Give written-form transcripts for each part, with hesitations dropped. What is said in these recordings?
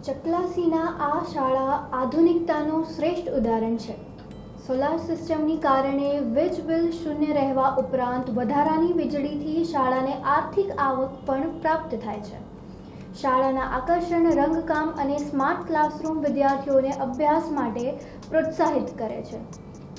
ચકલાસીના આ શાળા આધુનિકતાનું શ્રેષ્ઠ ઉદાહરણ છે। સોલાર સિસ્ટમની કારણે વીજ બિલ શૂન્ય રહેવા ઉપરાંત વધારાની વીજળીથી શાળાને આર્થિક આવક પણ પ્રાપ્ત થાય છે। શાળાના આકર્ષણ, રંગકામ અને સ્માર્ટ ક્લાસરૂમ વિદ્યાર્થીઓને અભ્યાસ માટે પ્રોત્સાહિત કરે છે।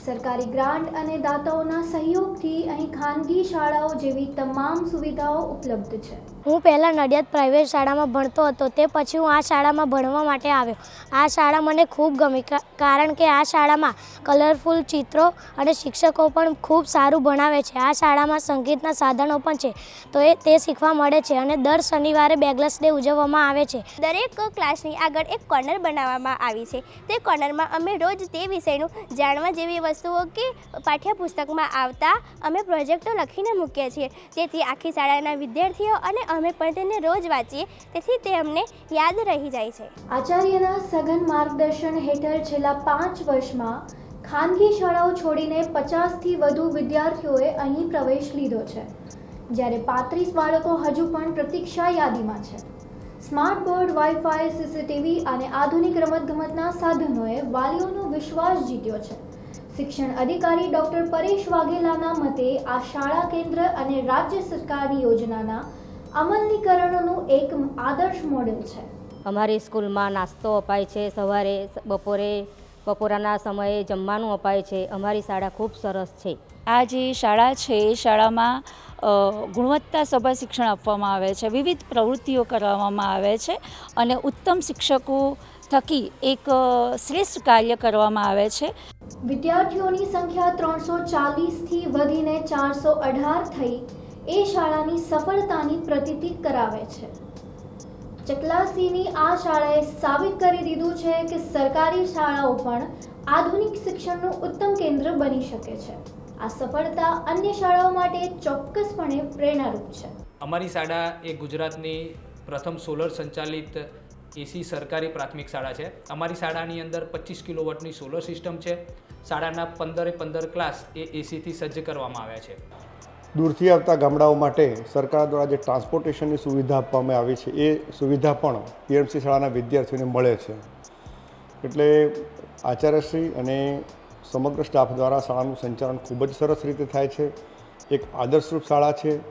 સરકારી ગ્રાન્ટ અને દાતાઓના સહયોગથી અહીં ખાનગી શાળાઓ જેવી તમામ સુવિધાઓ ઉપલબ્ધ છે। હું પહેલાં નડિયાદ પ્રાઇવેટ શાળામાં ભણતો હતો, તે પછી હું આ શાળામાં ભણવા માટે આવ્યો। આ શાળા મને ખૂબ ગમી, કારણ કે આ શાળામાં કલરફુલ ચિત્રો અને શિક્ષકો પણ ખૂબ સારું ભણાવે છે। આ શાળામાં સંગીતના સાધનો પણ છે, તો તે શીખવા મળે છે અને દર શનિવારે બેગલેસ ડે ઉજવવામાં આવે છે। દરેક ક્લાસની આગળ એક કોર્નર બનાવવામાં આવી છે। તે કોર્નરમાં અમે રોજ તે વિષયનું જાણવા જેવી વસ્તુઓ કે પાઠ્યપુસ્તકમાં આવતા અમે પ્રોજેક્ટો લખીને મૂકીએ છીએ, જેથી આખી શાળાના વિદ્યાર્થીઓ અને અમે પણ તેને રોજ વાંચીએ, તેથી તે અમને યાદ રહી જાય છે। આચાર્યના સઘન માર્ગદર્શન હેઠળ છેલ્લા 5 વર્ષમાં ખાનગી શાળાઓ છોડીને 50થી વધુ વિદ્યાર્થીઓએ અહીં પ્રવેશ લીધો છે, જ્યારે 35 બાળકો હજુ પણ પ્રતીક્ષા યાદીમાં છે। સ્માર્ટ બોર્ડ, વાઈફાઈ, સીસીટીવી અને આધુનિક રમતગમતના સાધનોએ વાલીઓનો વિશ્વાસ જીત્યો છે। શિક્ષણ અધિકારી ડૉક્ટર પરેશ વાઘેલાના મતે આ શાળા કેન્દ્ર અને રાજ્ય સરકારની યોજનાના અમલીકરણનું એક આદર્શ મોડેલ છે। અમારી સ્કૂલમાં નાસ્તો અપાય છે, સવારે, બપોરના સમયે જમવાનું અપાય છે। અમારી શાળા ખૂબ સરસ છે। આ જે શાળા છે એ શાળામાં ગુણવત્તાસભર શિક્ષણ આપવામાં આવે છે, વિવિધ પ્રવૃત્તિઓ કરવામાં આવે છે અને ઉત્તમ શિક્ષકો થકી એક શ્રેષ્ઠ કાર્ય કરવામાં આવે છે। વિદ્યાર્થીઓની સંખ્યા 340થી વધીને 418 થઈ એ શાળાની સફળતાની પ્રતીતિ કરાવે છે। ચકલાસીની આ શાળાએ સાબિત કરી દીધું છે કે સરકારી શાળાઓ પણ આધુનિક શિક્ષણનું ઉત્તમ કેન્દ્ર બની શકે છે। આ સફળતા અન્ય શાળાઓ માટે ચોક્કસપણે પ્રેરણારૂપ છે। અમારી શાળા એ ગુજરાતની પ્રથમ સોલર સંચાલિત એસી સરકારી પ્રાથમિક શાળા છે। અમારી શાળાની અંદર 25 કિલોવોટની સોલર સિસ્ટમ છે। શાળાના 15 ક્લાસ એ એસીથી સજ્જ કરવામાં આવ્યા છે। દૂરથી આવતા ગામડાઓ માટે સરકાર દ્વારા જે ટ્રાન્સપોર્ટેશનની સુવિધા આપવામાં આવી છે, એ સુવિધા પણ પીએમસી શાળાના વિદ્યાર્થીઓને મળે છે। એટલે આચાર્યશ્રી અને સમગ્ર સ્ટાફ દ્વારા શાળાનું સંચાલન ખૂબ જ સરસ રીતે થાય છે। એક આદર્શરૂપ શાળા છે।